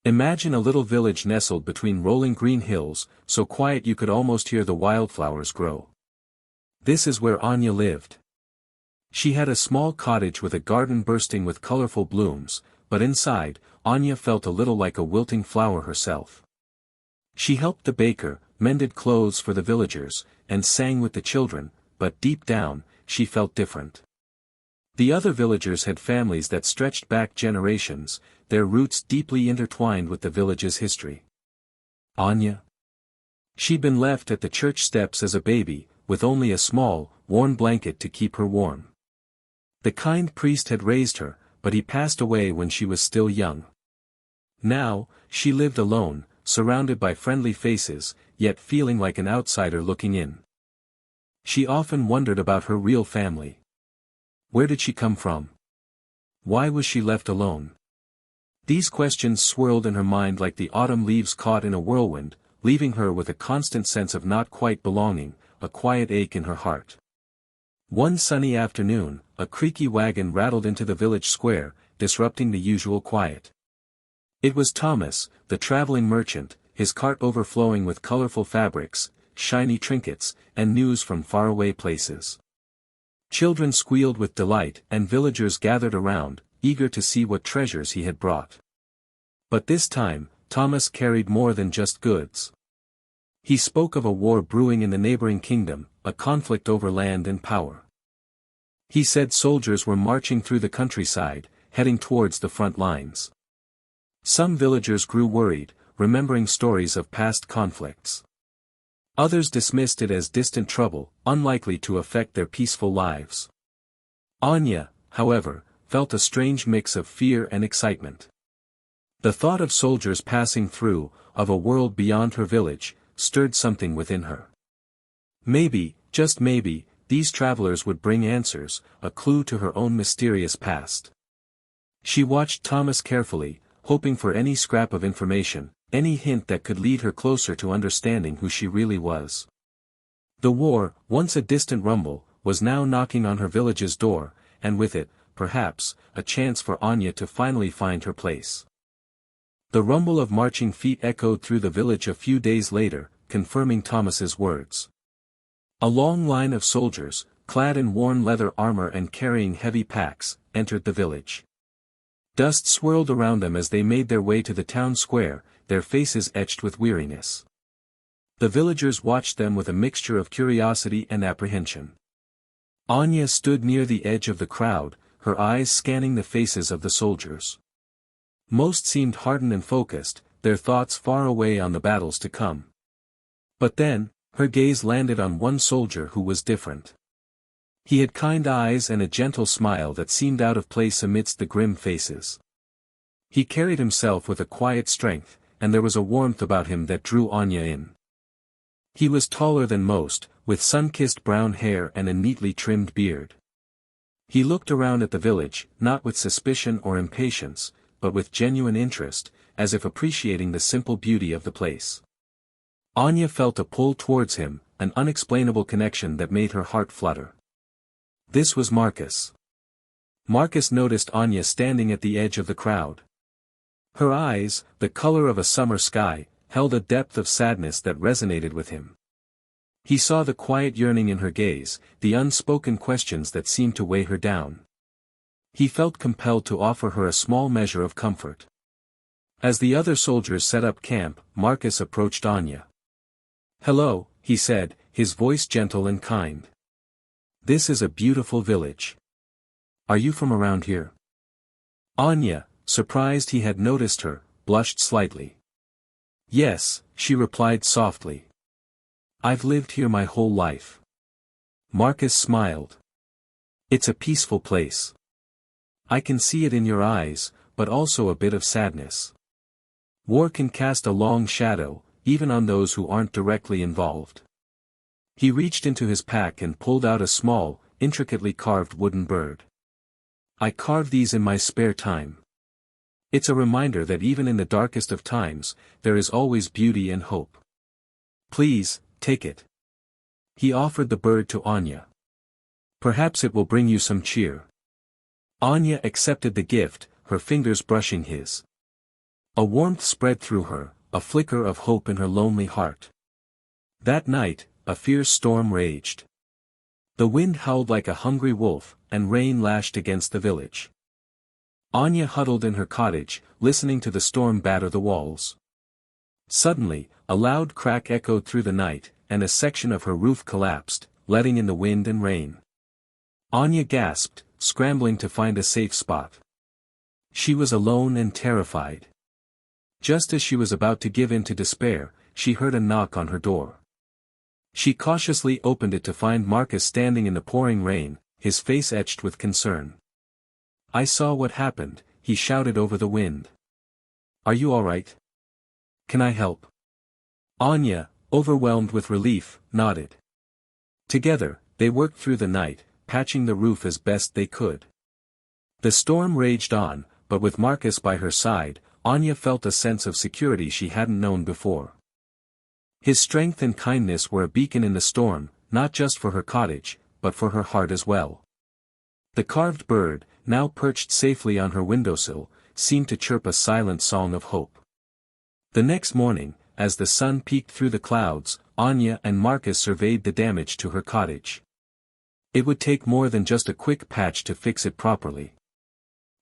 Imagine a little village nestled between rolling green hills, so quiet you could almost hear the wildflowers grow. This is where Anya lived. She had a small cottage with a garden bursting with colorful blooms, but inside, Anya felt a little like a wilting flower herself. She helped the baker, mended clothes for the villagers, and sang with the children, but deep down, she felt different. The other villagers had families that stretched back generations, their roots deeply intertwined with the village's history. Anya? She'd been left at the church steps as a baby, with only a small, worn blanket to keep her warm. The kind priest had raised her, but he passed away when she was still young. Now, she lived alone, surrounded by friendly faces, yet feeling like an outsider looking in. She often wondered about her real family. Where did she come from? Why was she left alone? These questions swirled in her mind like the autumn leaves caught in a whirlwind, leaving her with a constant sense of not quite belonging, a quiet ache in her heart. One sunny afternoon, a creaky wagon rattled into the village square, disrupting the usual quiet. It was Thomas, the traveling merchant, his cart overflowing with colorful fabrics, shiny trinkets, and news from faraway places. Children squealed with delight and villagers gathered around, eager to see what treasures he had brought. But this time, Thomas carried more than just goods. He spoke of a war brewing in the neighboring kingdom, a conflict over land and power. He said soldiers were marching through the countryside, heading towards the front lines. Some villagers grew worried, remembering stories of past conflicts. Others dismissed it as distant trouble, unlikely to affect their peaceful lives. Anya, however, felt a strange mix of fear and excitement. The thought of soldiers passing through, of a world beyond her village, stirred something within her. Maybe, just maybe, these travelers would bring answers, a clue to her own mysterious past. She watched Thomas carefully, hoping for any scrap of information, any hint that could lead her closer to understanding who she really was. The war, once a distant rumble, was now knocking on her village's door, and with it, perhaps, a chance for Anya to finally find her place. The rumble of marching feet echoed through the village a few days later, confirming Thomas's words. A long line of soldiers, clad in worn leather armor and carrying heavy packs, entered the village. Dust swirled around them as they made their way to the town square, their faces etched with weariness. The villagers watched them with a mixture of curiosity and apprehension. Anya stood near the edge of the crowd, her eyes scanning the faces of the soldiers. Most seemed hardened and focused, their thoughts far away on the battles to come. But then, her gaze landed on one soldier who was different. He had kind eyes and a gentle smile that seemed out of place amidst the grim faces. He carried himself with a quiet strength, and there was a warmth about him that drew Anya in. He was taller than most, with sun-kissed brown hair and a neatly trimmed beard. He looked around at the village, not with suspicion or impatience, but with genuine interest, as if appreciating the simple beauty of the place. Anya felt a pull towards him, an unexplainable connection that made her heart flutter. This was Marcus. Marcus noticed Anya standing at the edge of the crowd. Her eyes, the color of a summer sky, held a depth of sadness that resonated with him. He saw the quiet yearning in her gaze, the unspoken questions that seemed to weigh her down. He felt compelled to offer her a small measure of comfort. As the other soldiers set up camp, Marcus approached Anya. "Hello," he said, his voice gentle and kind. "This is a beautiful village. Are you from around here?" Anya, surprised he had noticed her, blushed slightly. "Yes," she replied softly. "I've lived here my whole life." Marcus smiled. "It's a peaceful place. I can see it in your eyes, but also a bit of sadness. War can cast a long shadow, even on those who aren't directly involved." He reached into his pack and pulled out a small, intricately carved wooden bird. "I carved these in my spare time. It's a reminder that even in the darkest of times, there is always beauty and hope. Please, take it." He offered the bird to Anya. "Perhaps it will bring you some cheer." Anya accepted the gift, her fingers brushing his. A warmth spread through her, a flicker of hope in her lonely heart. That night, a fierce storm raged. The wind howled like a hungry wolf, and rain lashed against the village. Anya huddled in her cottage, listening to the storm batter the walls. Suddenly, a loud crack echoed through the night, and a section of her roof collapsed, letting in the wind and rain. Anya gasped, scrambling to find a safe spot. She was alone and terrified. Just as she was about to give in to despair, she heard a knock on her door. She cautiously opened it to find Marcus standing in the pouring rain, his face etched with concern. "I saw what happened," he shouted over the wind. "Are you all right? Can I help?" Anya, overwhelmed with relief, nodded. Together, they worked through the night, patching the roof as best they could. The storm raged on, but with Marcus by her side, Anya felt a sense of security she hadn't known before. His strength and kindness were a beacon in the storm, not just for her cottage, but for her heart as well. The carved bird, now perched safely on her windowsill, seemed to chirp a silent song of hope. The next morning, as the sun peeked through the clouds, Anya and Marcus surveyed the damage to her cottage. It would take more than just a quick patch to fix it properly.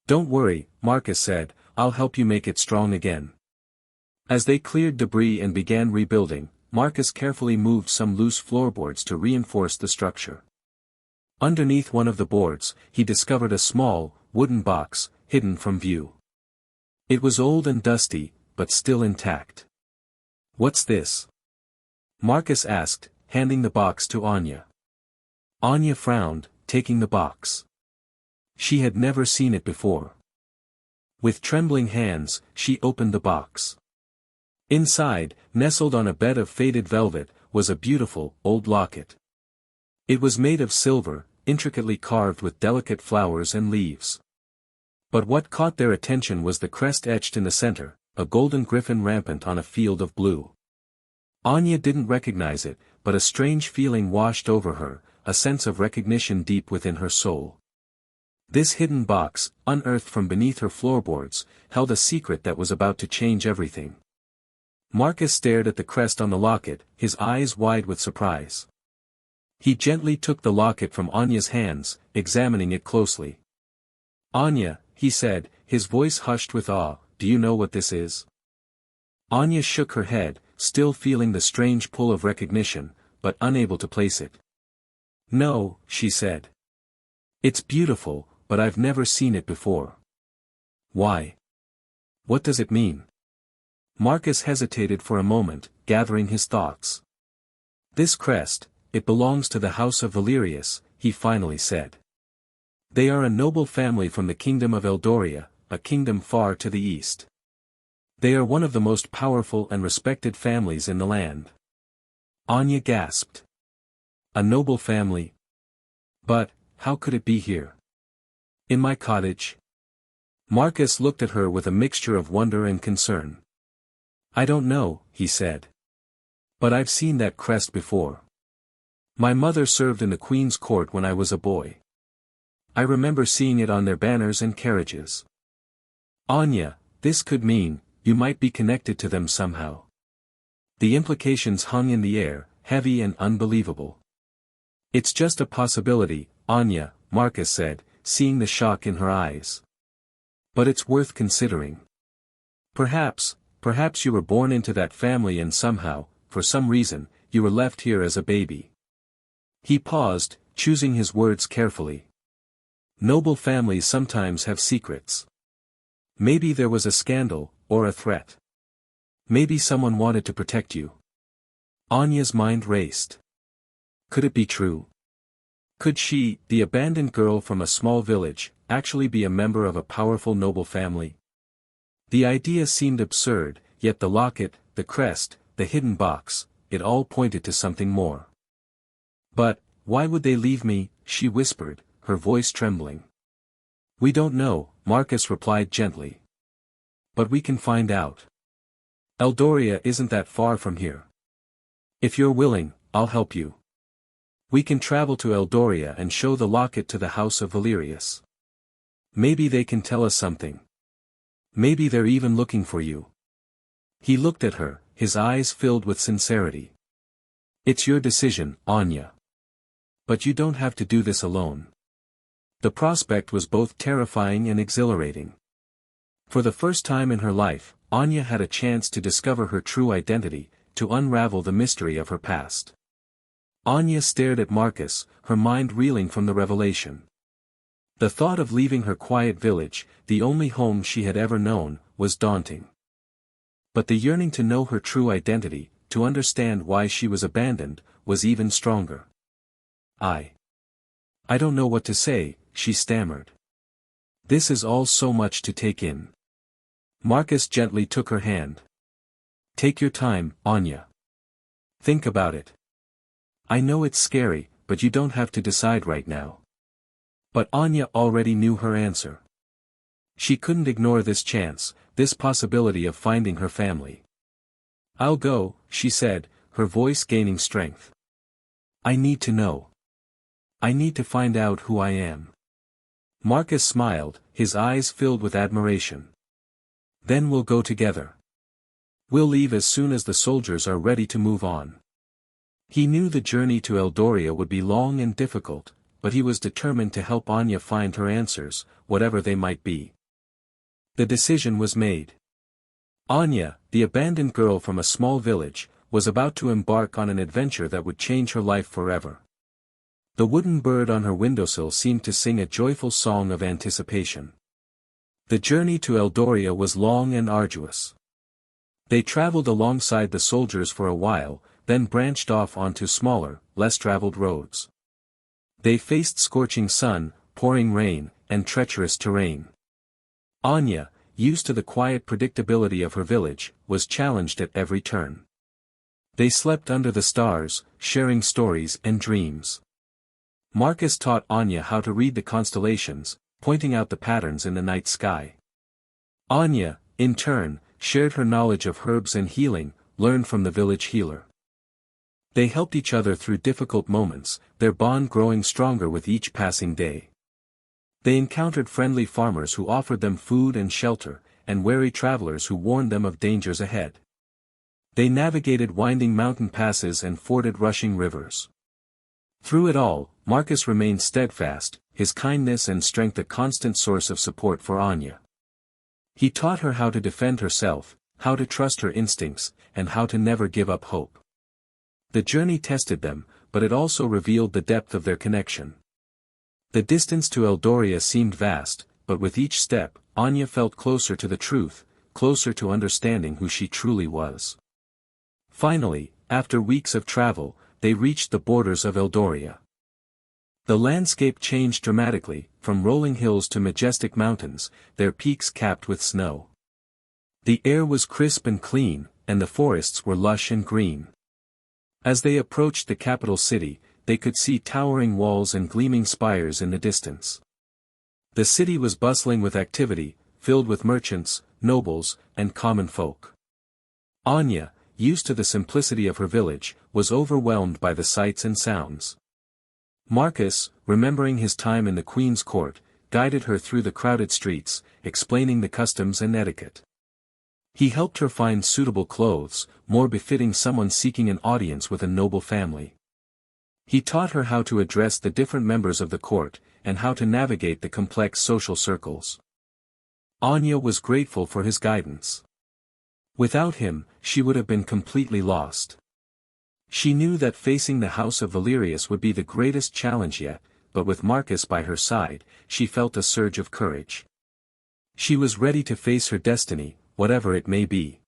"Don't worry," Marcus said, "I'll help you make it strong again." As they cleared debris and began rebuilding, Marcus carefully moved some loose floorboards to reinforce the structure. Underneath one of the boards, he discovered a small, wooden box, hidden from view. It was old and dusty, but still intact. "What's this?" Marcus asked, handing the box to Anya. Anya frowned, taking the box. She had never seen it before. With trembling hands, she opened the box. Inside, nestled on a bed of faded velvet, was a beautiful, old locket. It was made of silver, intricately carved with delicate flowers and leaves. But what caught their attention was the crest etched in the center, a golden griffin rampant on a field of blue. Anya didn't recognize it, but a strange feeling washed over her, a sense of recognition deep within her soul. This hidden box, unearthed from beneath her floorboards, held a secret that was about to change everything. Marcus stared at the crest on the locket, his eyes wide with surprise. He gently took the locket from Anya's hands, examining it closely. "Anya," he said, his voice hushed with awe, "do you know what this is?" Anya shook her head, still feeling the strange pull of recognition, but unable to place it. "No," she said. "It's beautiful, but I've never seen it before." "Why? What does it mean?" Marcus hesitated for a moment, gathering his thoughts. "This crest, it belongs to the house of Valerius," he finally said. "They are a noble family from the kingdom of Eldoria, a kingdom far to the east. They are one of the most powerful and respected families in the land." Anya gasped. "A noble family? But, how could it be here? In my cottage?" Marcus looked at her with a mixture of wonder and concern. "I don't know," he said. "But I've seen that crest before. My mother served in the Queen's court when I was a boy. I remember seeing it on their banners and carriages." "Anya, this could mean, you might be connected to them somehow." The implications hung in the air, heavy and unbelievable. "It's just a possibility, Anya," Marcus said, seeing the shock in her eyes. "But it's worth considering. Perhaps you were born into that family and somehow, for some reason, you were left here as a baby." He paused, choosing his words carefully. "Noble families sometimes have secrets. Maybe there was a scandal, or a threat. Maybe someone wanted to protect you." Anya's mind raced. Could it be true? Could she, the abandoned girl from a small village, actually be a member of a powerful noble family? The idea seemed absurd, yet the locket, the crest, the hidden box, it all pointed to something more. "But, why would they leave me?" she whispered, her voice trembling. "We don't know," Marcus replied gently. "But we can find out. Eldoria isn't that far from here. If you're willing, I'll help you. We can travel to Eldoria and show the locket to the house of Valerius. Maybe they can tell us something." Maybe they're even looking for you. He looked at her, his eyes filled with sincerity. It's your decision, Anya. But you don't have to do this alone. The prospect was both terrifying and exhilarating. For the first time in her life, Anya had a chance to discover her true identity, to unravel the mystery of her past. Anya stared at Marcus, her mind reeling from the revelation. The thought of leaving her quiet village, the only home she had ever known, was daunting. But the yearning to know her true identity, to understand why she was abandoned, was even stronger. I don't know what to say, she stammered. This is all so much to take in. Marcus gently took her hand. Take your time, Anya. Think about it. I know it's scary, but you don't have to decide right now. But Anya already knew her answer. She couldn't ignore this chance, this possibility of finding her family. I'll go, she said, her voice gaining strength. I need to know. I need to find out who I am. Marcus smiled, his eyes filled with admiration. Then we'll go together. We'll leave as soon as the soldiers are ready to move on. He knew the journey to Eldoria would be long and difficult, but he was determined to help Anya find her answers, whatever they might be. The decision was made. Anya, the abandoned girl from a small village, was about to embark on an adventure that would change her life forever. The wooden bird on her windowsill seemed to sing a joyful song of anticipation. The journey to Eldoria was long and arduous. They traveled alongside the soldiers for a while, then branched off onto smaller, less traveled roads. They faced scorching sun, pouring rain, and treacherous terrain. Anya, used to the quiet predictability of her village, was challenged at every turn. They slept under the stars, sharing stories and dreams. Marcus taught Anya how to read the constellations, pointing out the patterns in the night sky. Anya, in turn, shared her knowledge of herbs and healing, learned from the village healer. They helped each other through difficult moments, their bond growing stronger with each passing day. They encountered friendly farmers who offered them food and shelter, and wary travelers who warned them of dangers ahead. They navigated winding mountain passes and forded rushing rivers. Through it all, Marcus remained steadfast, his kindness and strength a constant source of support for Anya. He taught her how to defend herself, how to trust her instincts, and how to never give up hope. The journey tested them, but it also revealed the depth of their connection. The distance to Eldoria seemed vast, but with each step, Anya felt closer to the truth, closer to understanding who she truly was. Finally, after weeks of travel, they reached the borders of Eldoria. The landscape changed dramatically, from rolling hills to majestic mountains, their peaks capped with snow. The air was crisp and clean, and the forests were lush and green. As they approached the capital city, they could see towering walls and gleaming spires in the distance. The city was bustling with activity, filled with merchants, nobles, and common folk. Anya, used to the simplicity of her village, was overwhelmed by the sights and sounds. Marcus, remembering his time in the Queen's court, guided her through the crowded streets, explaining the customs and etiquette. He helped her find suitable clothes, more befitting someone seeking an audience with a noble family. He taught her how to address the different members of the court, and how to navigate the complex social circles. Anya was grateful for his guidance. Without him, she would have been completely lost. She knew that facing the house of Valerius would be the greatest challenge yet, but with Marcus by her side, she felt a surge of courage. She was ready to face her destiny, whatever it may be.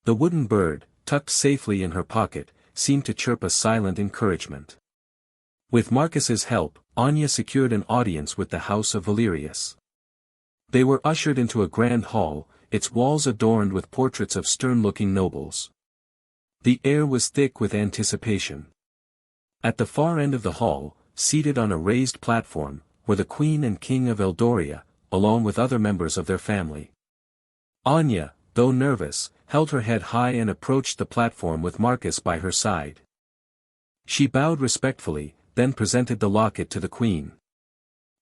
The wooden bird, tucked safely in her pocket, seemed to chirp a silent encouragement. With Marcus's help, Anya secured an audience with the house of Valerius. They were ushered into a grand hall, its walls adorned with portraits of stern-looking nobles. The air was thick with anticipation. At the far end of the hall, seated on a raised platform, were the Queen and King of Eldoria, along with other members of their family. Anya, though nervous, held her head high and approached the platform with Marcus by her side. She bowed respectfully, then presented the locket to the Queen.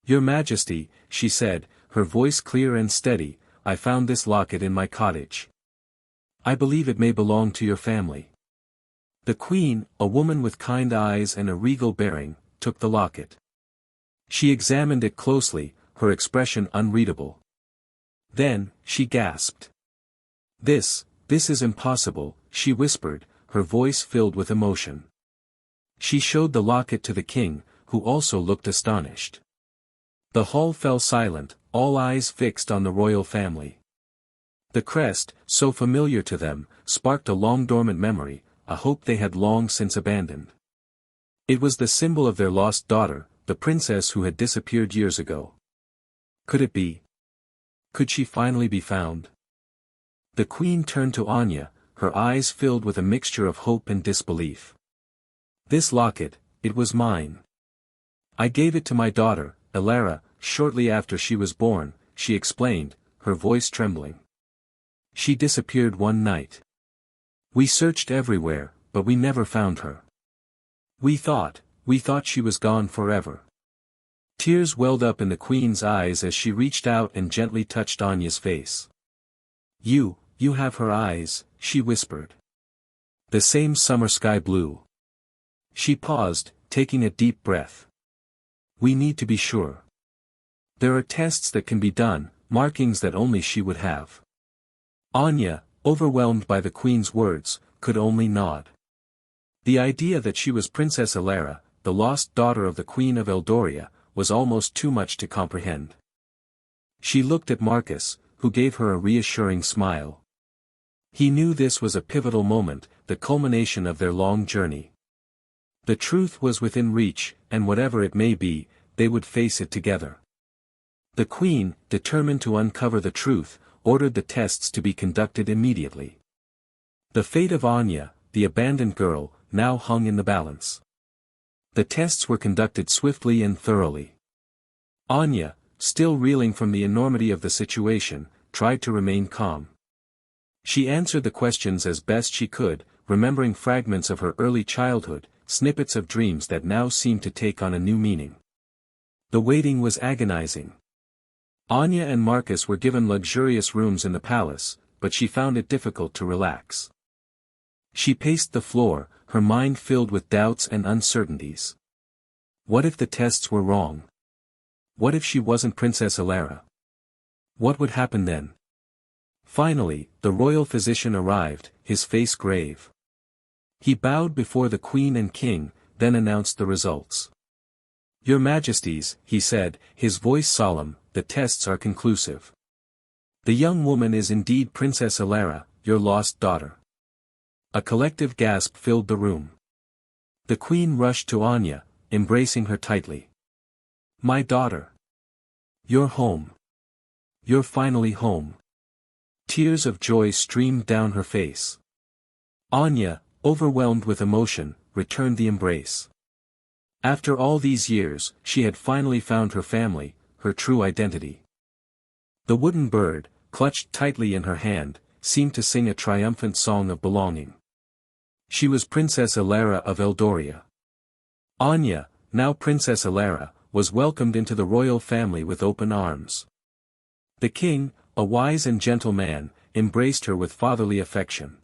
"Your Majesty," she said, her voice clear and steady, I found this locket in my cottage. I believe it may belong to your family." The queen, a woman with kind eyes and a regal bearing, took the locket. She examined it closely, her expression unreadable. Then, she gasped. This is impossible," she whispered, her voice filled with emotion. She showed the locket to the king, who also looked astonished. The hall fell silent, all eyes fixed on the royal family. The crest, so familiar to them, sparked a long-dormant memory, a hope they had long since abandoned. It was the symbol of their lost daughter, the princess who had disappeared years ago. Could it be? Could she finally be found? The queen turned to Anya, her eyes filled with a mixture of hope and disbelief. "This locket, it was mine. I gave it to my daughter, Elara, shortly after she was born," she explained, her voice trembling. "She disappeared one night. We searched everywhere, but we never found her. We thought she was gone forever." Tears welled up in the queen's eyes as she reached out and gently touched Anya's face. You have her eyes," she whispered. "The same summer sky blue." She paused, taking a deep breath. "We need to be sure. There are tests that can be done, markings that only she would have." Anya, overwhelmed by the queen's words, could only nod. The idea that she was Princess Elara, the lost daughter of the Queen of Eldoria, was almost too much to comprehend. She looked at Marcus, who gave her a reassuring smile. He knew this was a pivotal moment, the culmination of their long journey. The truth was within reach, and whatever it may be, they would face it together. The queen, determined to uncover the truth, ordered the tests to be conducted immediately. The fate of Anya, the abandoned girl, now hung in the balance. The tests were conducted swiftly and thoroughly. Anya, still reeling from the enormity of the situation, tried to remain calm. She answered the questions as best she could, remembering fragments of her early childhood, snippets of dreams that now seemed to take on a new meaning. The waiting was agonizing. Anya and Marcus were given luxurious rooms in the palace, but she found it difficult to relax. She paced the floor, her mind filled with doubts and uncertainties. What if the tests were wrong? What if she wasn't Princess Elara? What would happen then? Finally, the royal physician arrived, his face grave. He bowed before the queen and king, then announced the results. "Your Majesties," he said, his voice solemn, "the tests are conclusive. The young woman is indeed Princess Elara, your lost daughter." A collective gasp filled the room. The queen rushed to Anya, embracing her tightly. "My daughter. You're home. You're finally home." Tears of joy streamed down her face. Anya, overwhelmed with emotion, returned the embrace. After all these years, she had finally found her family, her true identity. The wooden bird, clutched tightly in her hand, seemed to sing a triumphant song of belonging. She was Princess Elara of Eldoria. Anya, now Princess Elara, was welcomed into the royal family with open arms. The king, a wise and gentle man, embraced her with fatherly affection.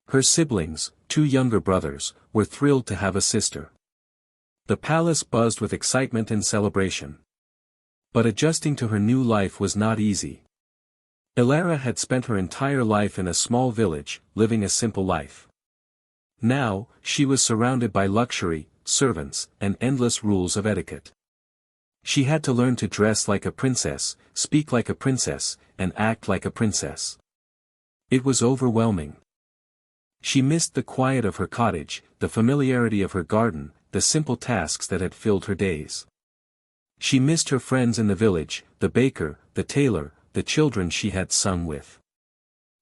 Her siblings, 2 younger brothers, were thrilled to have a sister. The palace buzzed with excitement and celebration. But adjusting to her new life was not easy. Elara had spent her entire life in a small village, living a simple life. Now, she was surrounded by luxury, servants, and endless rules of etiquette. She had to learn to dress like a princess, speak like a princess, and act like a princess. It was overwhelming. She missed the quiet of her cottage, the familiarity of her garden, the simple tasks that had filled her days. She missed her friends in the village, the baker, the tailor, the children she had sung with.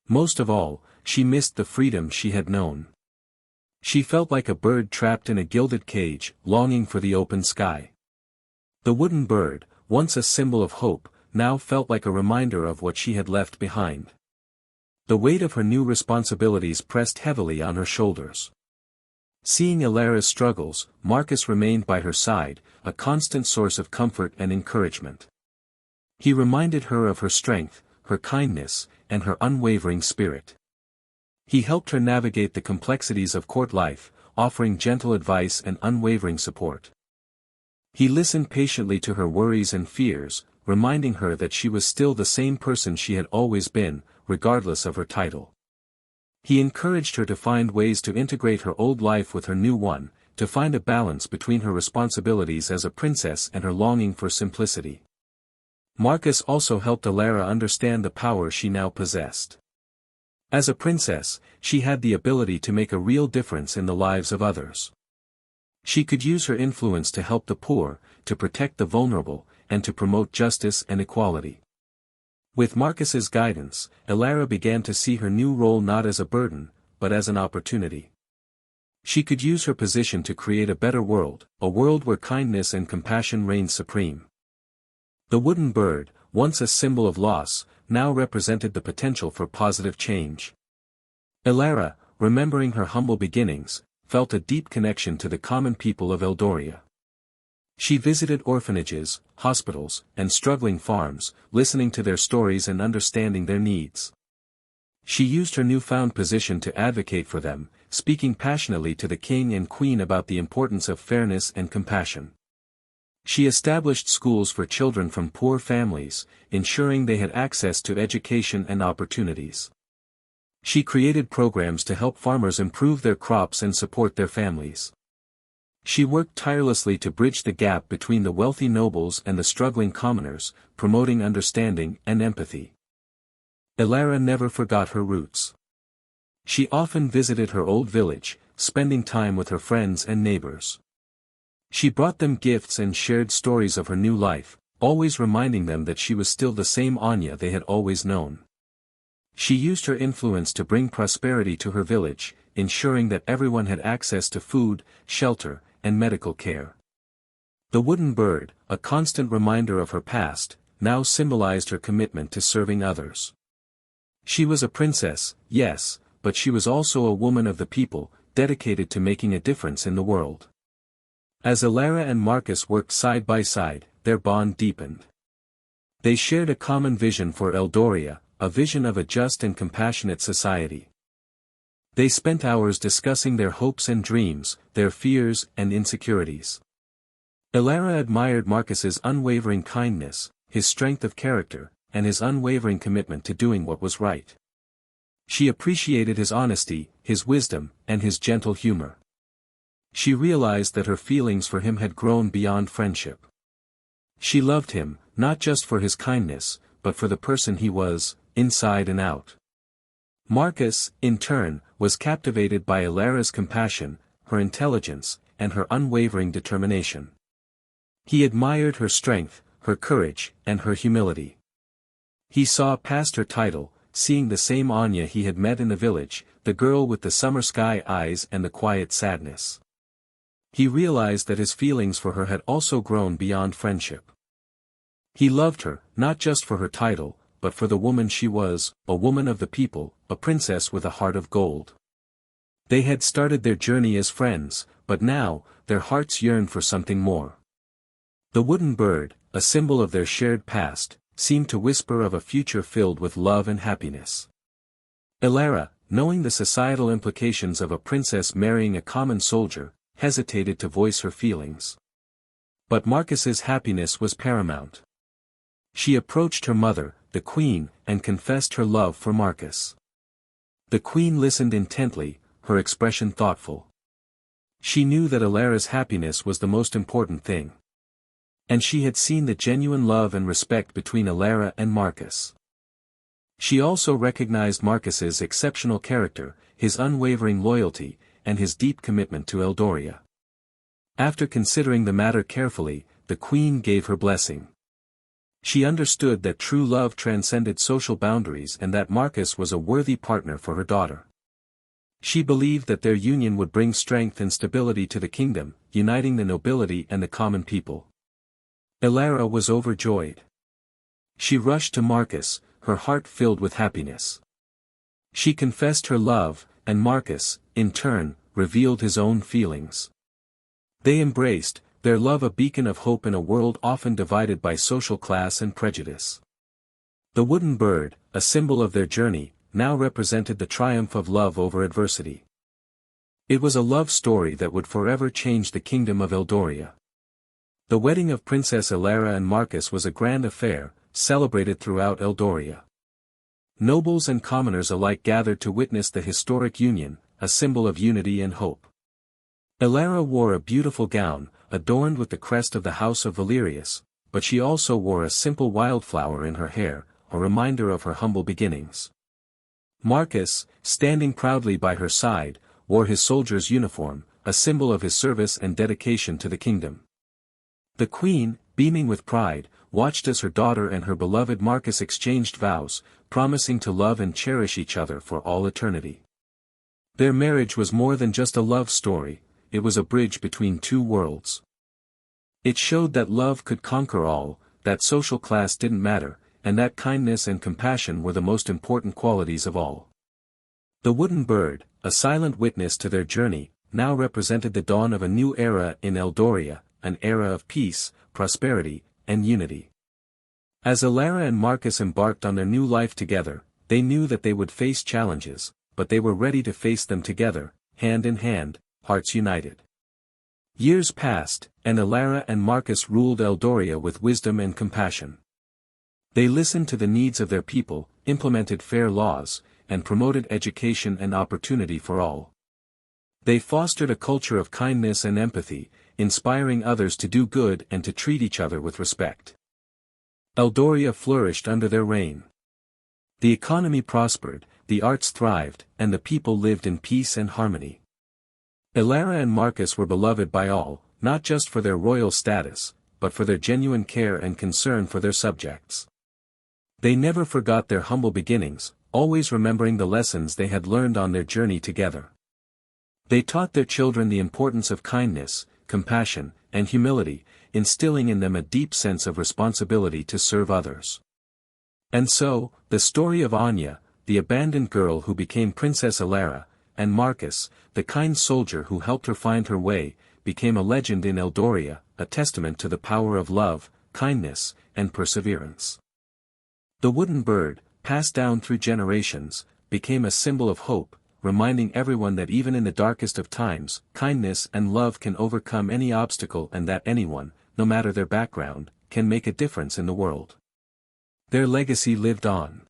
Most of all, she missed the freedom she had known. She felt like a bird trapped in a gilded cage, longing for the open sky. The wooden bird, once a symbol of hope, now felt like a reminder of what she had left behind. The weight of her new responsibilities pressed heavily on her shoulders. Seeing Elara's struggles, Marcus remained by her side, a constant source of comfort and encouragement. He reminded her of her strength, her kindness, and her unwavering spirit. He helped her navigate the complexities of court life, offering gentle advice and unwavering support. He listened patiently to her worries and fears, reminding her that she was still the same person she had always been, regardless of her title. He encouraged her to find ways to integrate her old life with her new one, to find a balance between her responsibilities as a princess and her longing for simplicity. Marcus also helped Alara understand the power she now possessed. As a princess, she had the ability to make a real difference in the lives of others. She could use her influence to help the poor, to protect the vulnerable, and to promote justice and equality. With Marcus's guidance, Alara began to see her new role not as a burden, but as an opportunity. She could use her position to create a better world, a world where kindness and compassion reigned supreme. The wooden bird, once a symbol of loss, now represented the potential for positive change. Alara, remembering her humble beginnings, felt a deep connection to the common people of Eldoria. She visited orphanages, hospitals, and struggling farms, listening to their stories and understanding their needs. She used her newfound position to advocate for them, speaking passionately to the king and queen about the importance of fairness and compassion. She established schools for children from poor families, ensuring they had access to education and opportunities. She created programs to help farmers improve their crops and support their families. She worked tirelessly to bridge the gap between the wealthy nobles and the struggling commoners, promoting understanding and empathy. Alara never forgot her roots. She often visited her old village, spending time with her friends and neighbors. She brought them gifts and shared stories of her new life, always reminding them that she was still the same Anya they had always known. She used her influence to bring prosperity to her village, ensuring that everyone had access to food, shelter, and medical care. The wooden bird, a constant reminder of her past, now symbolized her commitment to serving others. She was a princess, yes, but she was also a woman of the people, dedicated to making a difference in the world. As Alara and Marcus worked side by side, their bond deepened. They shared a common vision for Eldoria, a vision of a just and compassionate society. They spent hours discussing their hopes and dreams, their fears and insecurities. Alara admired Marcus's unwavering kindness, his strength of character, and his unwavering commitment to doing what was right. She appreciated his honesty, his wisdom, and his gentle humor. She realized that her feelings for him had grown beyond friendship. She loved him, not just for his kindness, but for the person he was, inside and out. Marcus, in turn, was captivated by Alara's compassion, her intelligence, and her unwavering determination. He admired her strength, her courage, and her humility. He saw past her title, seeing the same Anya he had met in the village, the girl with the summer sky eyes and the quiet sadness. He realized that his feelings for her had also grown beyond friendship. He loved her, not just for her title, but for the woman she was, a woman of the people, a princess with a heart of gold. They had started their journey as friends, but now, their hearts yearned for something more. The wooden bird, a symbol of their shared past, seemed to whisper of a future filled with love and happiness. Alara, knowing the societal implications of a princess marrying a common soldier, hesitated to voice her feelings. But Marcus's happiness was paramount. She approached her mother, the queen, and confessed her love for Marcus. The queen listened intently, her expression thoughtful. She knew that Alara's happiness was the most important thing. And she had seen the genuine love and respect between Alara and Marcus. She also recognized Marcus's exceptional character, his unwavering loyalty, and his deep commitment to Eldoria. After considering the matter carefully, the queen gave her blessing. She understood that true love transcended social boundaries and that Marcus was a worthy partner for her daughter. She believed that their union would bring strength and stability to the kingdom, uniting the nobility and the common people. Alara was overjoyed. She rushed to Marcus, her heart filled with happiness. She confessed her love, and Marcus, in turn, revealed his own feelings. They embraced, their love a beacon of hope in a world often divided by social class and prejudice. The wooden bird, a symbol of their journey, now represented the triumph of love over adversity. It was a love story that would forever change the kingdom of Eldoria. The wedding of Princess Elara and Marcus was a grand affair, celebrated throughout Eldoria. Nobles and commoners alike gathered to witness the historic union, a symbol of unity and hope. Elara wore a beautiful gown, adorned with the crest of the House of Valerius, but she also wore a simple wildflower in her hair, a reminder of her humble beginnings. Marcus, standing proudly by her side, wore his soldier's uniform, a symbol of his service and dedication to the kingdom. The queen, beaming with pride, watched as her daughter and her beloved Marcus exchanged vows, promising to love and cherish each other for all eternity. Their marriage was more than just a love story, it was a bridge between two worlds. It showed that love could conquer all, that social class didn't matter, and that kindness and compassion were the most important qualities of all. The wooden bird, a silent witness to their journey, now represented the dawn of a new era in Eldoria, an era of peace, prosperity, and unity. As Elara and Marcus embarked on their new life together, they knew that they would face challenges, but they were ready to face them together, hand in hand, hearts united. Years passed, and Elara and Marcus ruled Eldoria with wisdom and compassion. They listened to the needs of their people, implemented fair laws, and promoted education and opportunity for all. They fostered a culture of kindness and empathy, inspiring others to do good and to treat each other with respect. Eldoria flourished under their reign. The economy prospered, the arts thrived, and the people lived in peace and harmony. Elara and Marcus were beloved by all, not just for their royal status, but for their genuine care and concern for their subjects. They never forgot their humble beginnings, always remembering the lessons they had learned on their journey together. They taught their children the importance of kindness, compassion, and humility, instilling in them a deep sense of responsibility to serve others. And so, the story of Anya, the abandoned girl who became Princess Elara, and Marcus, the kind soldier who helped her find her way, became a legend in Eldoria, a testament to the power of love, kindness, and perseverance. The wooden bird, passed down through generations, became a symbol of hope, reminding everyone that even in the darkest of times, kindness and love can overcome any obstacle and that anyone, no matter their background, can make a difference in the world. Their legacy lived on.